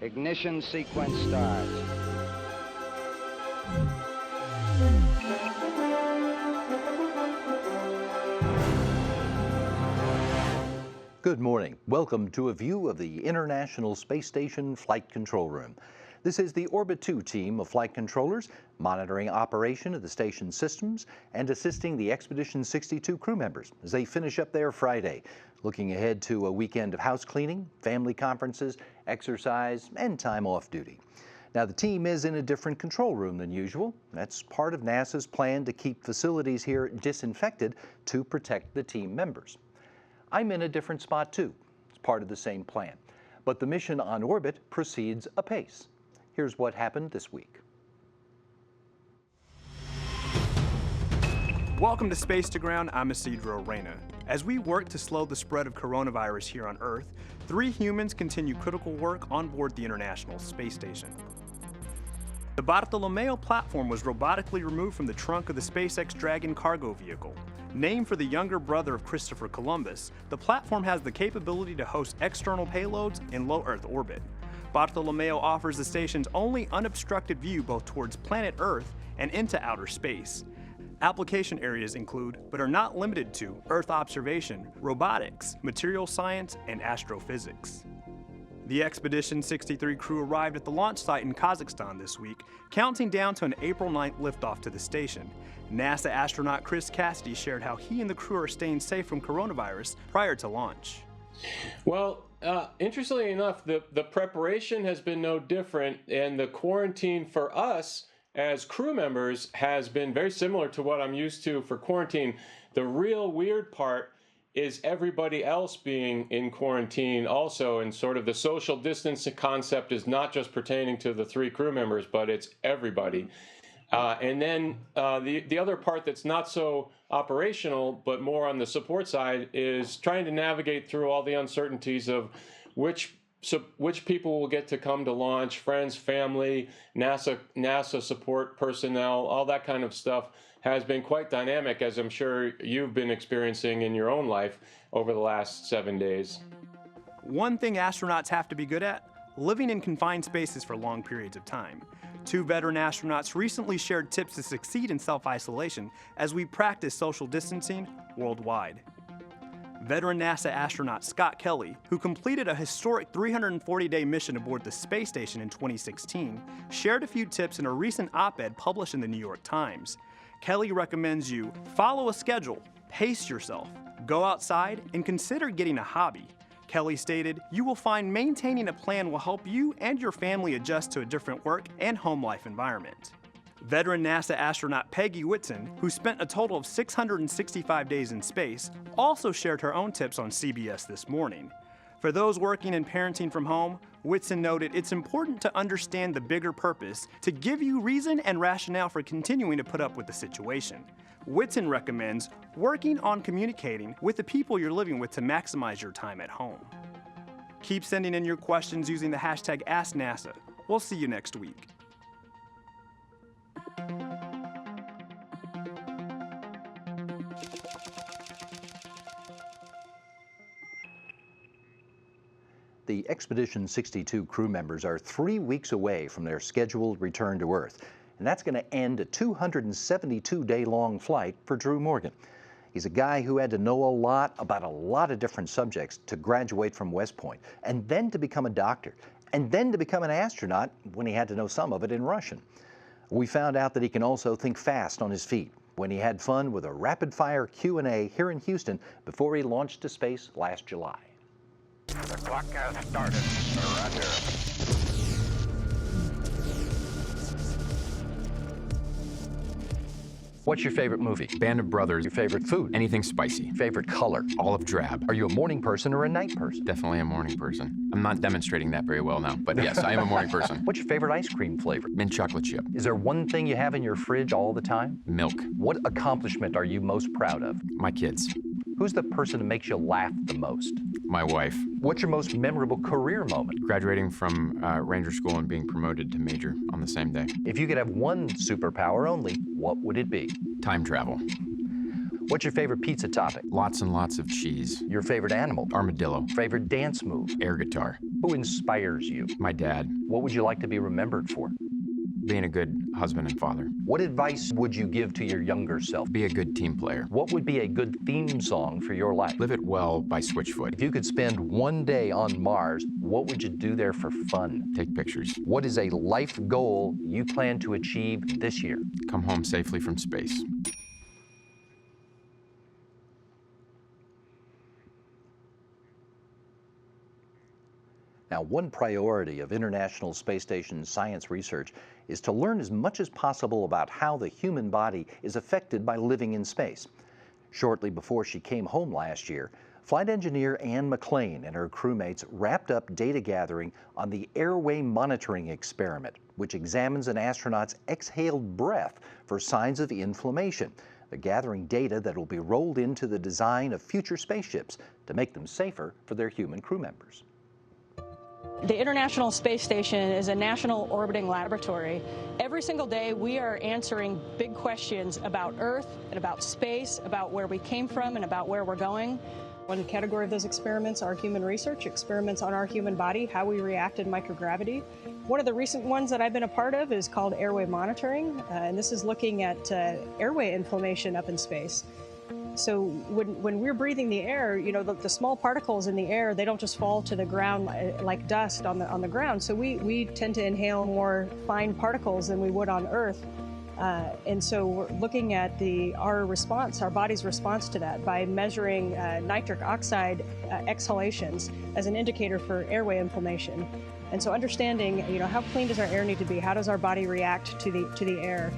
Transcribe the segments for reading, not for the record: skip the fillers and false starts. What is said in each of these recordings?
Ignition sequence starts. Good morning. Welcome to a view of the International Space Station Flight Control Room. This is the Orbit 2 team of flight controllers monitoring operation of the station's systems and assisting the Expedition 62 crew members as they finish up their Friday, looking ahead to a weekend of house cleaning, family conferences, exercise, and time off duty. Now, the team is in a different control room than usual. That's part of NASA's plan to keep facilities here disinfected to protect the team members. I'm in a different spot too. It's part of the same plan. But the mission on orbit proceeds apace. Here's what happened this week. Welcome to Space to Ground. I'm Isidro Reyna. As we work to slow the spread of coronavirus here on Earth, 3 humans continue critical work on board the International Space Station. The Bartolomeo platform was robotically removed from the trunk of the SpaceX Dragon cargo vehicle. Named for the younger brother of Christopher Columbus, the platform has the capability to host external payloads in low Earth orbit. Bartolomeo offers the station's only unobstructed view both towards planet Earth and into outer space. Application areas include, but are not limited to, Earth observation, robotics, material science, and astrophysics. The Expedition 63 crew arrived at the launch site in Kazakhstan this week, counting down to an April 9th liftoff to the station. NASA astronaut Chris Cassidy shared how he and the crew are staying safe from coronavirus prior to launch. Well, interestingly enough, the preparation has been no different, and the quarantine for us as crew members has been very similar to what I'm used to for quarantine. The real weird part is everybody else being in quarantine also, and sort of the social distancing concept is not just pertaining to the 3 crew members, but it's everybody. And then the other part that's not so operational, but more on the support side, is trying to navigate through all the uncertainties of which people will get to come to launch, friends, family, NASA support personnel, all that kind of stuff has been quite dynamic, as I'm sure you've been experiencing in your own life over the last 7 days. One thing astronauts have to be good at: living in confined spaces for long periods of time. 2 veteran astronauts recently shared tips to succeed in self-isolation as we practice social distancing worldwide. Veteran NASA astronaut Scott Kelly, who completed a historic 340-day mission aboard the space station in 2016, shared a few tips in a recent op-ed published in the New York Times. Kelly recommends you follow a schedule, pace yourself, go outside, and consider getting a hobby. Kelly stated, "You will find maintaining a plan will help you and your family adjust to a different work and home life environment." Veteran NASA astronaut Peggy Whitson, who spent a total of 665 days in space, also shared her own tips on CBS This Morning. For those working and parenting from home, Whitson noted it's important to understand the bigger purpose to give you reason and rationale for continuing to put up with the situation. Whitson recommends working on communicating with the people you're living with to maximize your time at home. Keep sending in your questions using the hashtag AskNASA. We'll see you next week. The Expedition 62 crew members are 3 weeks away from their scheduled return to Earth, and that's going to end a 272-day-long flight for Drew Morgan. He's a guy who had to know a lot about a lot of different subjects to graduate from West Point, and then to become a doctor, and then to become an astronaut when he had to know some of it in Russian. We found out that he can also think fast on his feet when he had fun with a rapid-fire Q&A here in Houston before he launched to space last July. The clock has started. Roger. What's your favorite movie? Band of Brothers. Your favorite food? Anything spicy. Favorite color? Olive drab. Are you a morning person or a night person? Definitely a morning person. I'm not demonstrating that very well now, but yes, I am a morning person. What's your favorite ice cream flavor? Mint chocolate chip. Is there one thing you have in your fridge all the time? Milk. What accomplishment are you most proud of? My kids. Who's the person who makes you laugh the most? My wife. What's your most memorable career moment? Graduating from Ranger School and being promoted to Major on the same day. If you could have one superpower only, what would it be? Time travel. What's your favorite pizza topping? Lots and lots of cheese. Your favorite animal? Armadillo. Favorite dance move? Air guitar. Who inspires you? My dad. What would you like to be remembered for? Being a good husband and father. What advice would you give to your younger self? Be a good team player. What would be a good theme song for your life? Live It Well by Switchfoot. If you could spend one day on Mars, what would you do there for fun? Take pictures. What is a life goal you plan to achieve this year? Come home safely from space. Now, one priority of International Space Station science research is to learn as much as possible about how the human body is affected by living in space. Shortly before she came home last year, flight engineer Anne McLean and her crewmates wrapped up data gathering on the Airway monitoring experiment, which examines an astronaut's exhaled breath for signs of inflammation. They're gathering data that will be rolled into the design of future spaceships to make them safer for their human crew members. The International Space Station is a national orbiting laboratory. Every single day we are answering big questions about Earth and about space, about where we came from and about where we're going. One category of those experiments are human research, experiments on our human body, how we react in microgravity. One of the recent ones that I've been a part of is called Airway monitoring, and this is looking at airway inflammation up in space. So when we're breathing the air, you know, the small particles in the air, they don't just fall to the ground like dust on the ground. So we tend to inhale more fine particles than we would on Earth. And so we're looking at our response, our body's response to that by measuring nitric oxide exhalations as an indicator for airway inflammation. And so understanding, you know, how clean does our air need to be? How does our body react to the air?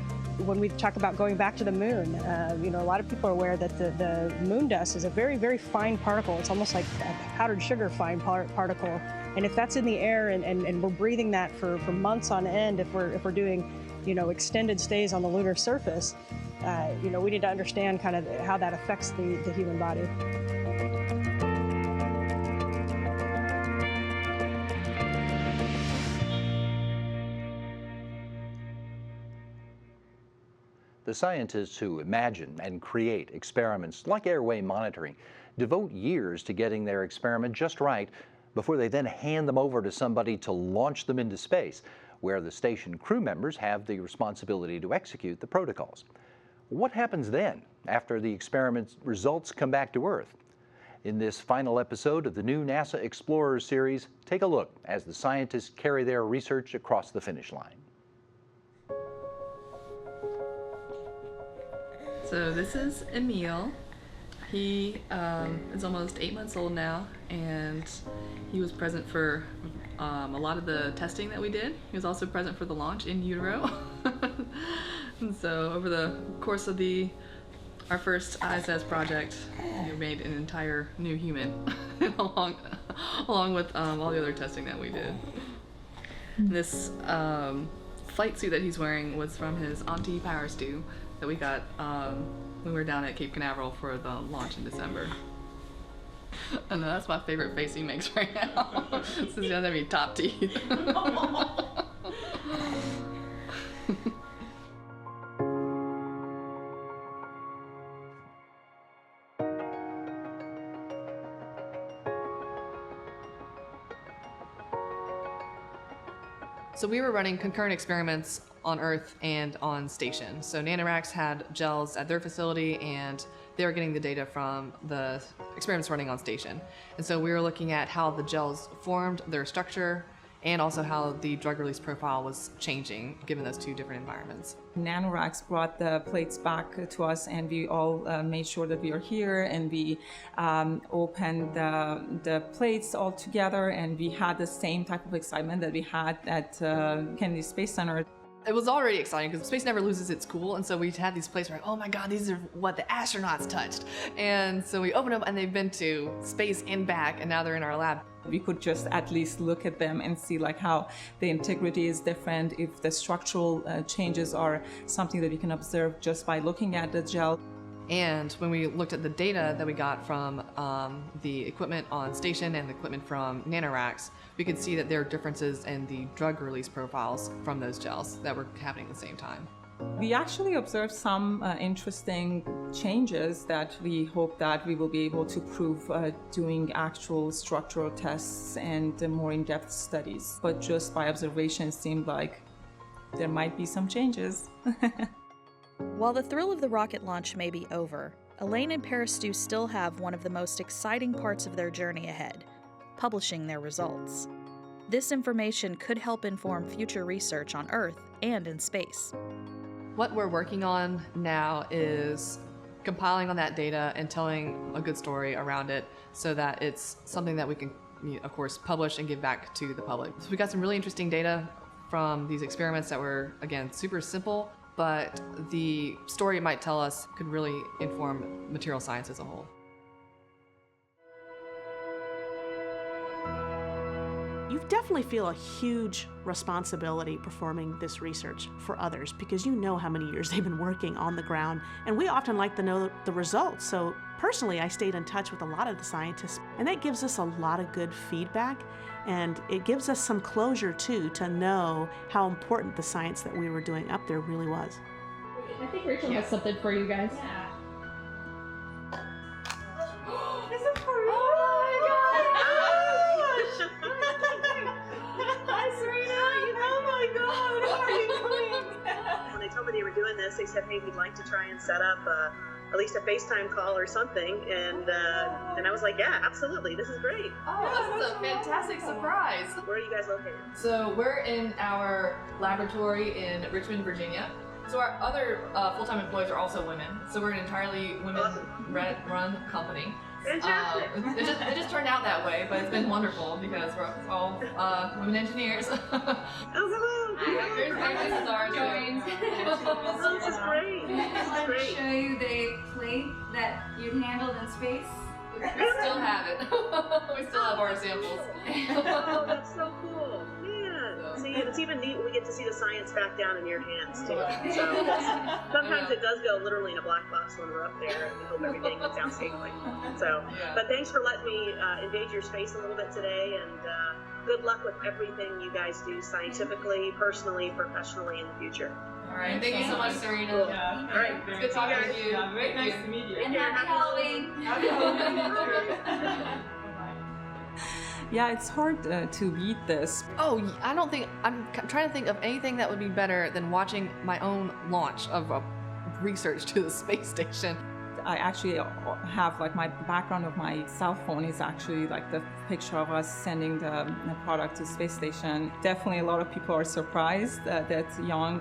When we talk about going back to the moon, you know, a lot of people are aware that the moon dust is a very, very fine particle. It's almost like a powdered sugar fine particle. And if that's in the air and we're breathing that for months on end, if we're doing, you know, extended stays on the lunar surface, you know, we need to understand kind of how that affects the human body. The scientists who imagine and create experiments like airway monitoring devote years to getting their experiment just right before they then hand them over to somebody to launch them into space, where the station crew members have the responsibility to execute the protocols. What happens then, after the experiment's results come back to Earth? In this final episode of the new NASA Explorers series, take a look as the scientists carry their research across the finish line. So this is Emil. He is almost 8 months old now, and he was present for a lot of the testing that we did. He was also present for the launch in utero. And so over the course of our first ISS project, we made an entire new human along with all the other testing that we did. This flight suit that he's wearing was from his Auntie Power Stew that we got when we were down at Cape Canaveral for the launch in December. And that's my favorite face he makes right now. Since he doesn't have any top teeth. So we were running concurrent experiments on Earth and on station. So Nanoracks had gels at their facility, and they were getting the data from the experiments running on station. And so we were looking at how the gels formed, their structure, and also how the drug release profile was changing given those two different environments. Nanoracks brought the plates back to us, and we all made sure that we are here, and we opened the plates all together, and we had the same type of excitement that we had at Kennedy Space Center. It was already exciting because space never loses its cool, and so we had these places where, oh my god, these are what the astronauts touched. And so we opened them, and they've been to space and back, and now they're in our lab. We could just at least look at them and see like how the integrity is different, if the structural changes are something that we can observe just by looking at the gel. And when we looked at the data that we got from the equipment on station and the equipment from Nanoracks, we could see that there are differences in the drug release profiles from those gels that were happening at the same time. We actually observed some interesting changes that we hope that we will be able to prove doing actual structural tests and more in-depth studies. But just by observation, it seemed like there might be some changes. While the thrill of the rocket launch may be over, Elaine and Paris-Stu still have one of the most exciting parts of their journey ahead, publishing their results. This information could help inform future research on Earth and in space. What we're working on now is compiling on that data and telling a good story around it so that it's something that we can, of course, publish and give back to the public. So we got some really interesting data from these experiments that were, again, super simple, but the story it might tell us could really inform material science as a whole. You definitely feel a huge responsibility performing this research for others because you know how many years they've been working on the ground, and we often like to know the results. So personally, I stayed in touch with a lot of the scientists, and that gives us a lot of good feedback, and it gives us some closure too to know how important the science that we were doing up there really was. I think Rachel has something for you guys. Yeah. Is it for real? When they told me they were doing this, they said, hey, we'd like to try and set up at least a FaceTime call or something, and I was like, yeah, absolutely, this is great. Oh, this is a fantastic surprise. Where are you guys located? So we're in our laboratory in Richmond, Virginia. So our other full-time employees are also women. So we're an entirely women-run company. Fantastic. It just turned out that way, but it's been wonderful because we're all women engineers. Oh, hello. This is ours. Oh, this is great. I'd like to show you the plate that you handled in space. We still have it. We still have our samples. Oh, that's so cool. Man. See, it's even neat when we get to see the science back down in your hands, too. So sometimes it does go literally in a black box when we're up there, and we hope everything gets out safely. So, but thanks for letting me invade your space a little bit today, and good luck with everything you guys do scientifically, personally, professionally in the future. All right. Thank you so much, Serena. Cool. Yeah. All right. It's good talking with you. Yeah, very nice to meet you. And happy Halloween. Happy Halloween. Yeah, it's hard to beat this. Oh, I'm trying to think of anything that would be better than watching my own launch of research to the space station. I actually have, like, my background of my cell phone is actually like the picture of us sending the product to the space station. Definitely a lot of people are surprised that young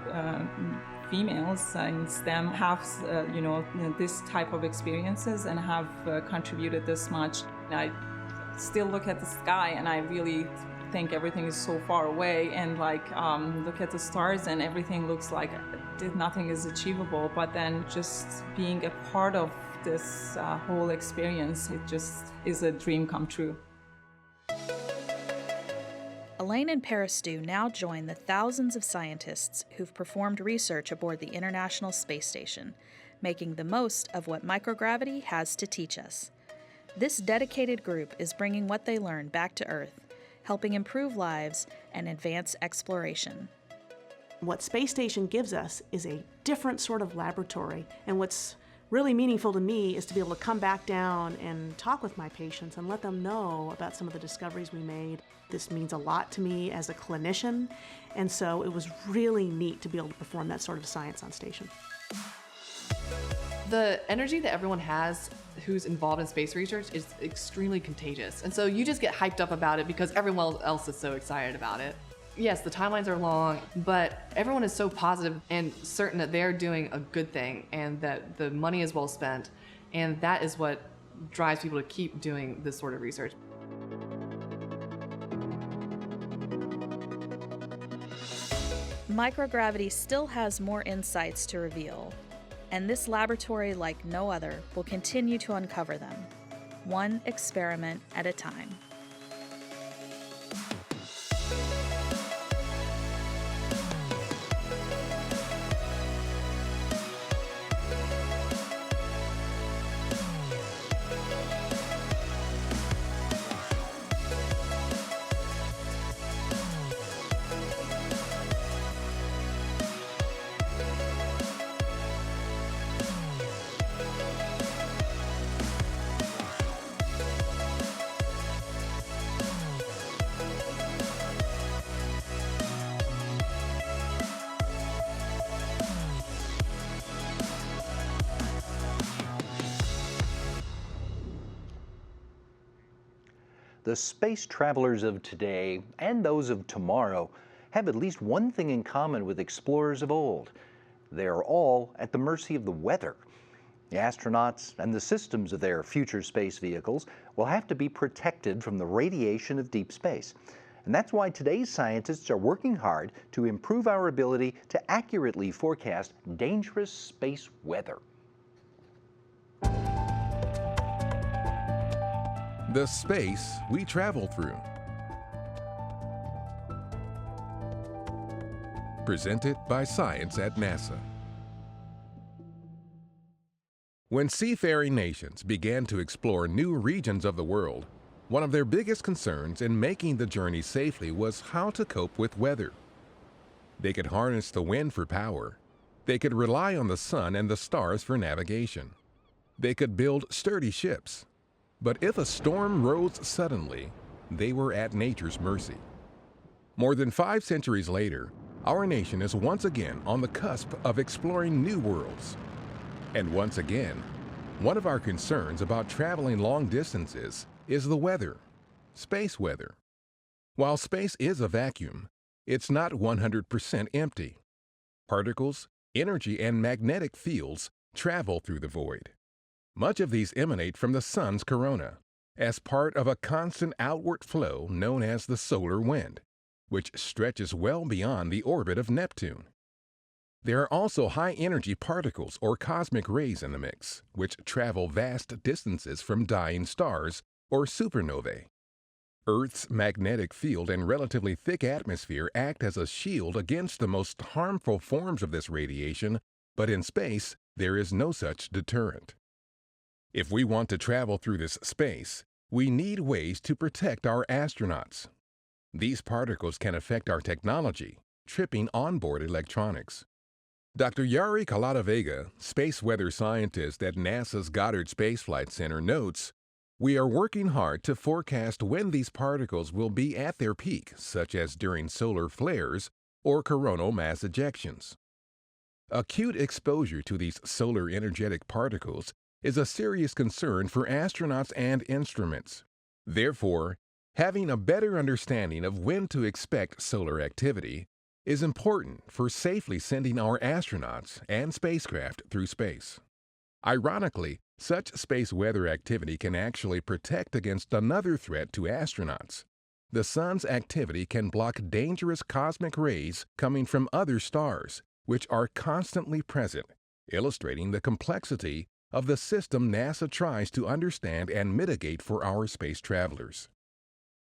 females in STEM have, this type of experiences and have contributed this much. I still look at the sky and I really think everything is so far away, and look at the stars and everything looks like nothing is achievable, but then just being a part of this whole experience, it just is a dream come true. Elaine and Paris-Stu now join the thousands of scientists who've performed research aboard the International Space Station, making the most of what microgravity has to teach us. This dedicated group is bringing what they learned back to Earth, helping improve lives and advance exploration. What Space Station gives us is a different sort of laboratory, and what's really meaningful to me is to be able to come back down and talk with my patients and let them know about some of the discoveries we made. This means a lot to me as a clinician, and so it was really neat to be able to perform that sort of science on station. The energy that everyone has who's involved in space research is extremely contagious, and so you just get hyped up about it because everyone else is so excited about it. Yes, the timelines are long, but everyone is so positive and certain that they're doing a good thing and that the money is well spent, and that is what drives people to keep doing this sort of research. Microgravity still has more insights to reveal, and this laboratory, like no other, will continue to uncover them, one experiment at a time. The space travelers of today and those of tomorrow have at least one thing in common with explorers of old. They are all at the mercy of the weather. The astronauts and the systems of their future space vehicles will have to be protected from the radiation of deep space. And that's why today's scientists are working hard to improve our ability to accurately forecast dangerous space weather. The space we travel through. Presented by Science at NASA. When seafaring nations began to explore new regions of the world, one of their biggest concerns in making the journey safely was how to cope with weather. They could harness the wind for power. They could rely on the sun and the stars for navigation. They could build sturdy ships. But if a storm rose suddenly, they were at nature's mercy. More than 5 centuries later, our nation is once again on the cusp of exploring new worlds. And once again, one of our concerns about traveling long distances is the weather, space weather. While space is a vacuum, it's not 100% empty. Particles, energy, and magnetic fields travel through the void. Much of these emanate from the sun's corona, as part of a constant outward flow known as the solar wind, which stretches well beyond the orbit of Neptune. There are also high-energy particles or cosmic rays in the mix, which travel vast distances from dying stars or supernovae. Earth's magnetic field and relatively thick atmosphere act as a shield against the most harmful forms of this radiation, but in space, there is no such deterrent. If we want to travel through this space, we need ways to protect our astronauts. These particles can affect our technology, tripping onboard electronics. Dr. Yari Calatavega, space weather scientist at NASA's Goddard Space Flight Center, notes, "We are working hard to forecast when these particles will be at their peak, such as during solar flares or coronal mass ejections." Acute exposure to these solar energetic particles is a serious concern for astronauts and instruments. Therefore, having a better understanding of when to expect solar activity is important for safely sending our astronauts and spacecraft through space. Ironically, such space weather activity can actually protect against another threat to astronauts. The sun's activity can block dangerous cosmic rays coming from other stars, which are constantly present, illustrating the complexity of the system NASA tries to understand and mitigate for our space travelers.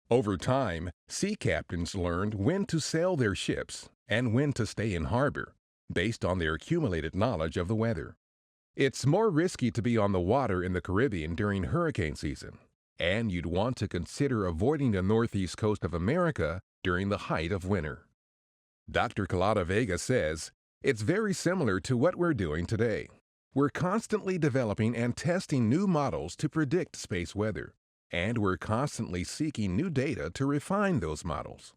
Over time, sea captains learned when to sail their ships and when to stay in harbor, based on their accumulated knowledge of the weather. It's more risky to be on the water in the Caribbean during hurricane season, and you'd want to consider avoiding the northeast coast of America during the height of winter. Dr. Calatavega says, "It's very similar to what we're doing today. We're constantly developing and testing new models to predict space weather, and we're constantly seeking new data to refine those models."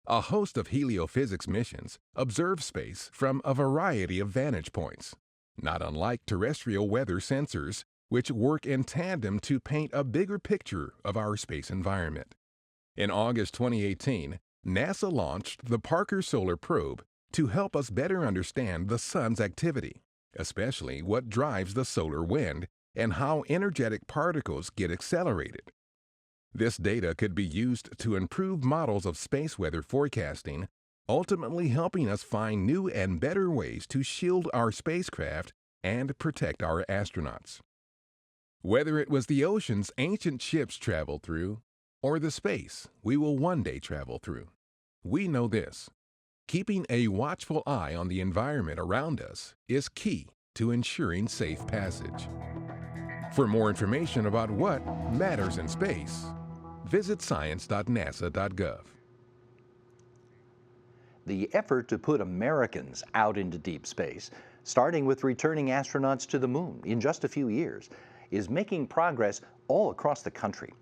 A host of heliophysics missions observe space from a variety of vantage points, not unlike terrestrial weather sensors, which work in tandem to paint a bigger picture of our space environment. In August 2018, NASA launched the Parker Solar Probe to help us better understand the sun's activity, especially what drives the solar wind and how energetic particles get accelerated. This data could be used to improve models of space weather forecasting, ultimately helping us find new and better ways to shield our spacecraft and protect our astronauts. Whether it was the oceans ancient ships traveled through, or the space we will one day travel through, we know this: keeping a watchful eye on the environment around us is key to ensuring safe passage. For more information about what matters in space, visit science.nasa.gov. The effort to put Americans out into deep space, starting with returning astronauts to the moon in just a few years, is making progress all across the country.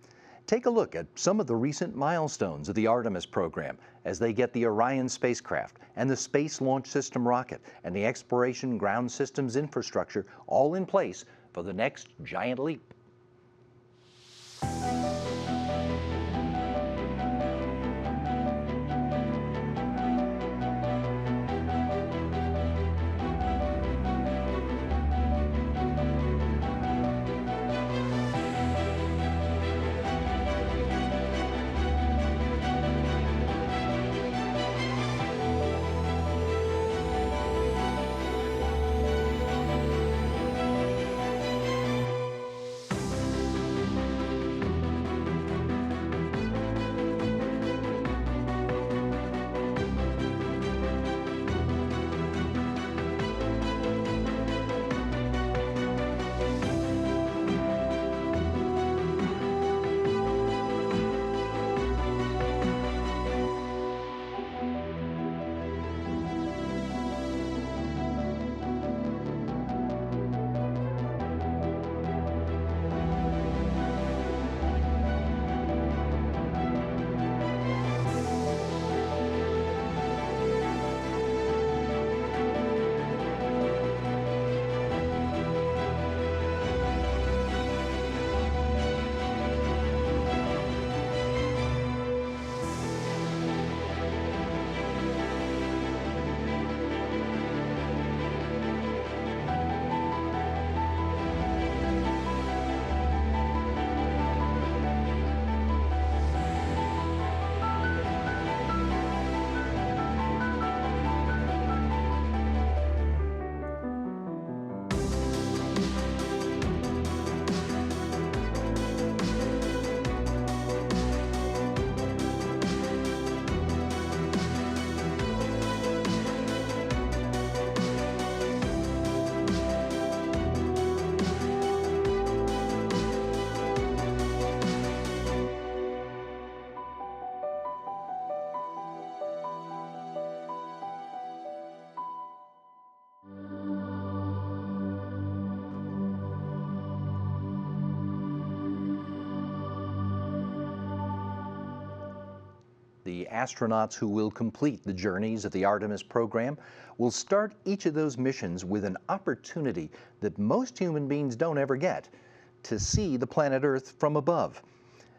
Take a look at some of the recent milestones of the Artemis program as they get the Orion spacecraft and the Space Launch System rocket and the Exploration Ground Systems infrastructure all in place for the next giant leap. The astronauts who will complete the journeys of the Artemis program will start each of those missions with an opportunity that most human beings don't ever get, to see the planet Earth from above.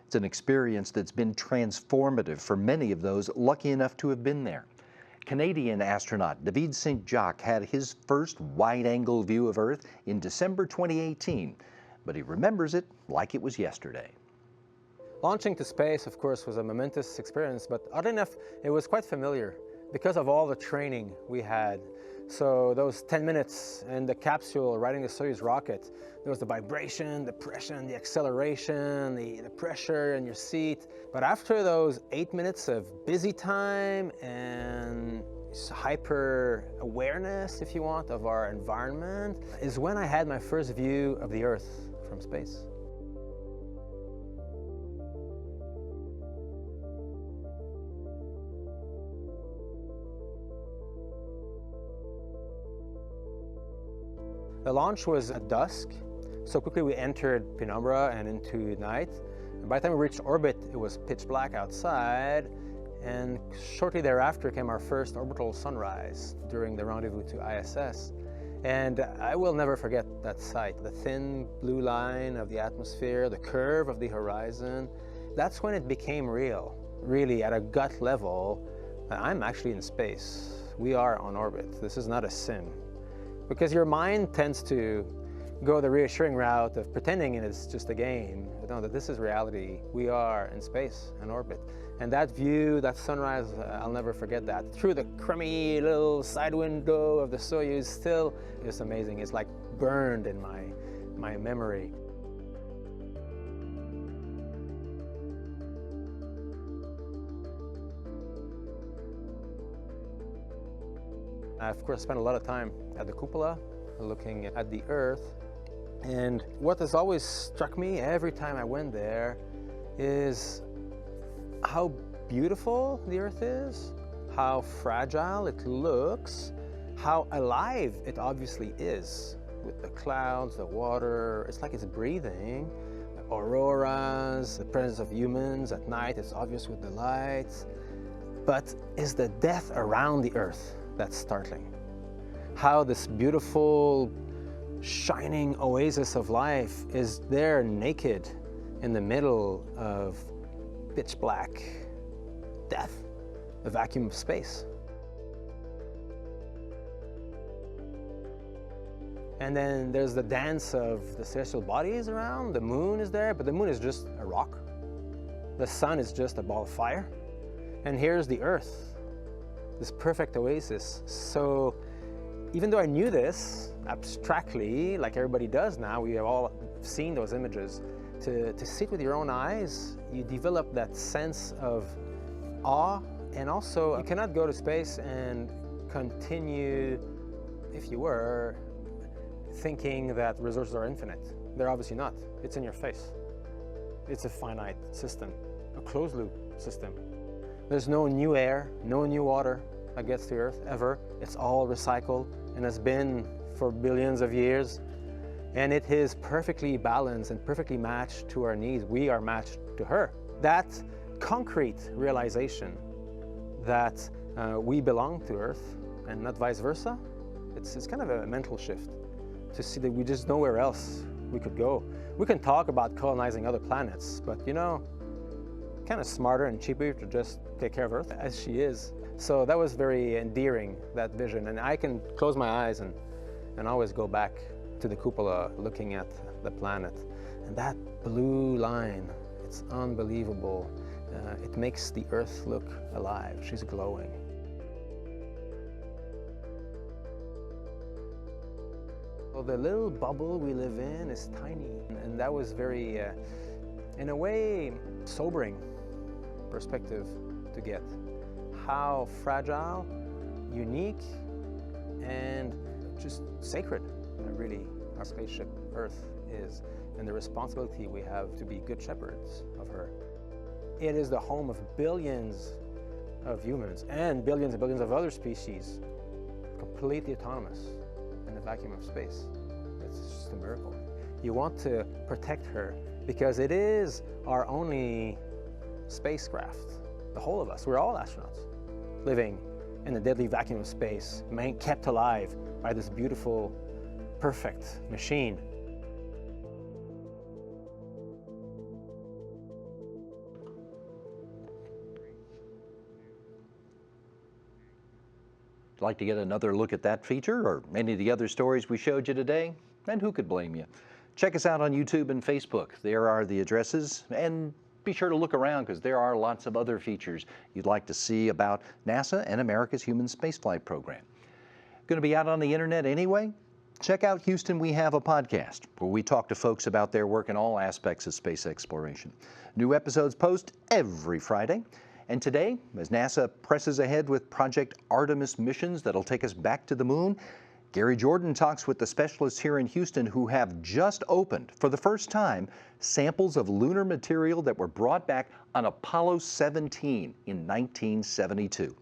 It's an experience that's been transformative for many of those lucky enough to have been there. Canadian astronaut David St. Jacques had his first wide-angle view of Earth in December 2018, but he remembers it like it was yesterday. Launching to space, of course, was a momentous experience, but oddly enough, it was quite familiar because of all the training we had. So those 10 minutes in the capsule riding the Soyuz rocket, there was the vibration, the pressure, the acceleration, the pressure in your seat. But after those 8 minutes of busy time and hyper awareness, if you want, of our environment, is when I had my first view of the Earth from space. The launch was at dusk, so quickly we entered penumbra and into night. And by the time we reached orbit, it was pitch black outside, and shortly thereafter came our first orbital sunrise during the rendezvous to ISS. And I will never forget that sight, the thin blue line of the atmosphere, the curve of the horizon. That's when it became real, really at a gut level. I'm actually in space. We are on orbit. This is not a sim. Because your mind tends to go the reassuring route of pretending it's just a game. But no, that this is reality. We are in space, in orbit. And that view, that sunrise, I'll never forget that. Through the crummy little side window of the Soyuz, still is amazing. It's like burned in my memory. I, of course, spent a lot of time at the cupola, looking at the Earth. And what has always struck me every time I went there is how beautiful the Earth is, how fragile it looks, how alive it obviously is, with the clouds, the water. It's like it's breathing. The auroras, the presence of humans at night, it's obvious with the lights. But is the death around the Earth that's startling. How this beautiful, shining oasis of life is there naked in the middle of pitch black death, the vacuum of space. And then there's the dance of the celestial bodies around. The moon is there, but the moon is just a rock. The sun is just a ball of fire. And here's the Earth, this perfect oasis. So even though I knew this abstractly, like everybody does now, we have all seen those images, to see it with your own eyes, you develop that sense of awe. And also, you cannot go to space and continue, if you were, thinking that resources are infinite. They're obviously not. It's in your face. It's a finite system, a closed loop system. There's no new air, no new water that gets to Earth, ever. It's all recycled and has been for billions of years. And it is perfectly balanced and perfectly matched to our needs. We are matched to her. That concrete realization that we belong to Earth and not vice versa, it's kind of a mental shift to see that we just nowhere else we could go. We can talk about colonizing other planets, but you know, kind of smarter and cheaper to just take care of Earth as she is. So that was very endearing, that vision. And I can close my eyes and always go back to the cupola looking at the planet. And that blue line, it's unbelievable. It makes the Earth look alive. She's glowing. Well, the little bubble we live in is tiny. And that was very, in a way, sobering perspective to get. How fragile, unique, and just sacred, really, our spaceship Earth is, and the responsibility we have to be good shepherds of her. It is the home of billions of humans and billions of other species, completely autonomous in the vacuum of space. It's just a miracle. You want to protect her because it is our only spacecraft the whole of us. We're all astronauts living in the deadly vacuum of space, kept alive by this beautiful, perfect machine. Would you like to get another look at that feature or any of the other stories we showed you today? And who could blame you? Check us out on YouTube and Facebook. There are the addresses, and be sure to look around because there are lots of other features you'd like to see about NASA and America's human spaceflight program. Going to be out on the internet anyway? Check out Houston We Have a Podcast, where we talk to folks about their work in all aspects of space exploration. New episodes post every Friday. And today, as NASA presses ahead with Project Artemis missions that'll take us back to the moon, Gary Jordan talks with the specialists here in Houston who have just opened, for the first time, samples of lunar material that were brought back on Apollo 17 in 1972.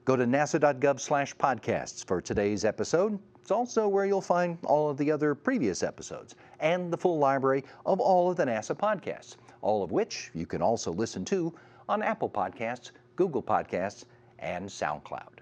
Go to nasa.gov/podcasts for today's episode. It's also where you'll find all of the other previous episodes and the full library of all of the NASA podcasts, all of which you can also listen to on Apple Podcasts, Google Podcasts, and SoundCloud.